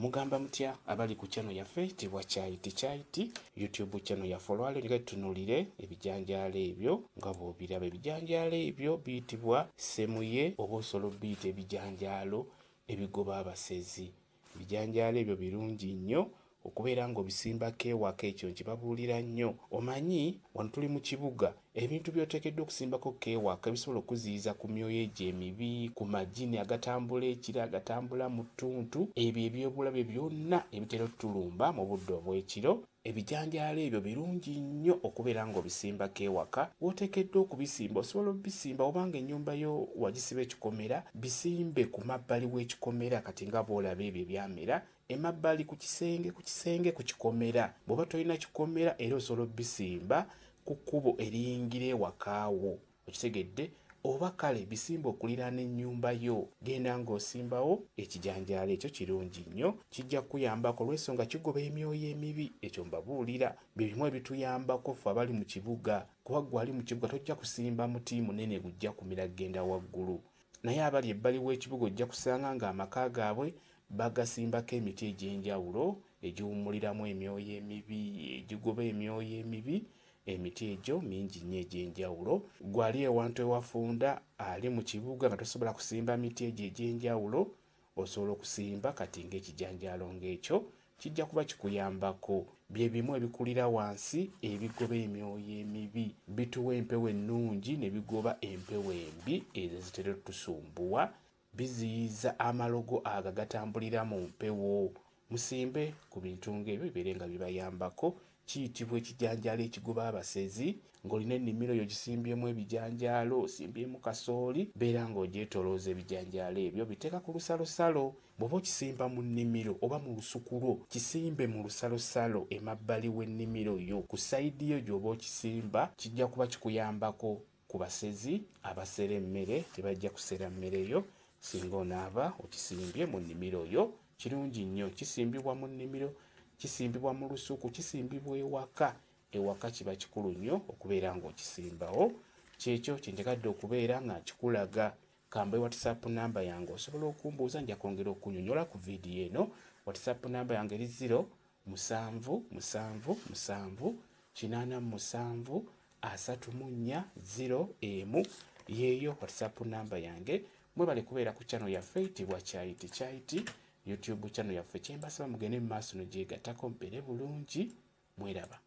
Mugamba mutya abali ku channel yaffe tibwa Chaiti YouTube channel ya folwale nga tunulire ebijanjaalo ebyo nga bw'obiraba. Ebijanjaalo ebyo biyitibwa semuye oba osolo biyita ebijanjaalo ebigoba abasezi. Ebijanjaalo ebyo birungi nnyo okubeera ng'obisimbako ewaka, ekyo nkibabuulira nnyo. Omanyi wano tuli mu kibuga, ebintu by'oteekeddwa okusimbako ewaka ebisobola okuziyiza ku myoyo egyo emibi, ku magini agatambula ekiro, agatambula mu ttuntu, ebyo ebyobulabe byonna ebitera otulumba mu budde obw'ekiro. Ebijanjaalo ebyo birungi nnyo okubeera ng'obisimbako ewaka. W'oteekeddwa okubisimba osobola obisimba obanga ennyumba yo wagisiba ekikomera, bisimbe ku mabbali w'ekikomera kati nga bw'olaba ebyo ebyamera emabbali ku kisenge ku kikomera. Bw'oba tolina kikomera era osobola obisimba ku kkubo eriyingira ewakaawo, okitegedde? Oba kale bisimba okuliraana ennyumba yo, genda ng'osimbawo ekijanjaalo ekyo. Kirungi nnyo, kijja kuyambako olw'ensonga kigoba emyoyo emibi. Ekyo mbabuulira bibimu ebituyambako ffe abali mu kibuga, kuba ggwe ali mu kibuga tojja kusimba muti munene gujja kumira kugenda waggulu, naye abali ebbali w'ekibuga ojja kusanga ng'amaka gaabwe bagasimbako emiti egy'enjawulo egiwummuliramu emyoyo emibi, egigoba emyoyo emibi. Emiti egyo mingi nnyo egy'enjawulo. Ggwe ali ewantu ewafunda ali mu kibuga nga tosobola kusimba miti egyo egy'enjawulo, osobola okusimba kati ng'ekijanjaalo ng'ekyo, kijja kuba kikuyambako. Bye bimu ebikulira wansi ebigoba emyoyo emibi, bituwa empewo ennungi ne bigoba empewo embi ezo ezitera otusumbuwa, biziyiza amalogo ago agatambulira mu mpewo. Musimbe ku bintu ng'ebyo bibeere nga bibayambako. Kiyitibwa ekijanjaalo ekigoba abasezi. Ng'olina ennimiro yo gisimbyemu ebijanjaalo, osimbyemu kasooli, beera ng'ogyetolooza ebijanjaalo ebyo, biteeka ku lusalosalo. Bw'oba okisimba mu nnimiro oba mu lusuku lwo, kisimbe mu lusalosalo emabbali w'ennimiro yo. Ku sayidi yo gy'oba okisimba kijja kuba kikuyambako ku basezi abasera emmere, tebajja kusera mmere yo singa onaaba okisimbye mu nnimiro yo. Kirungi nnyo, kisimbibwa mu nnimiro, kisimbibwa mu lusuku, kisimbibwa ewaka. Ewaka kiba kikulu nnyo okubeera ng'okisimbawo. Kyekyo kyenteekadde okubeera nga nkikulaga. Kambe WhatsApp namba yange osobola okumbuuza, nja kwongera okunyonyola ku vidiyo eno. WhatsApp namba yange eri 0778784 yeeyo WhatsApp namba yange. Mwebale kubeera ku channel yaffe tibwa Chaiti YouTube channel yaffe. Kyembasaba mugende mu maaso n'ogyegattako mbeere bulungi. Mweraba.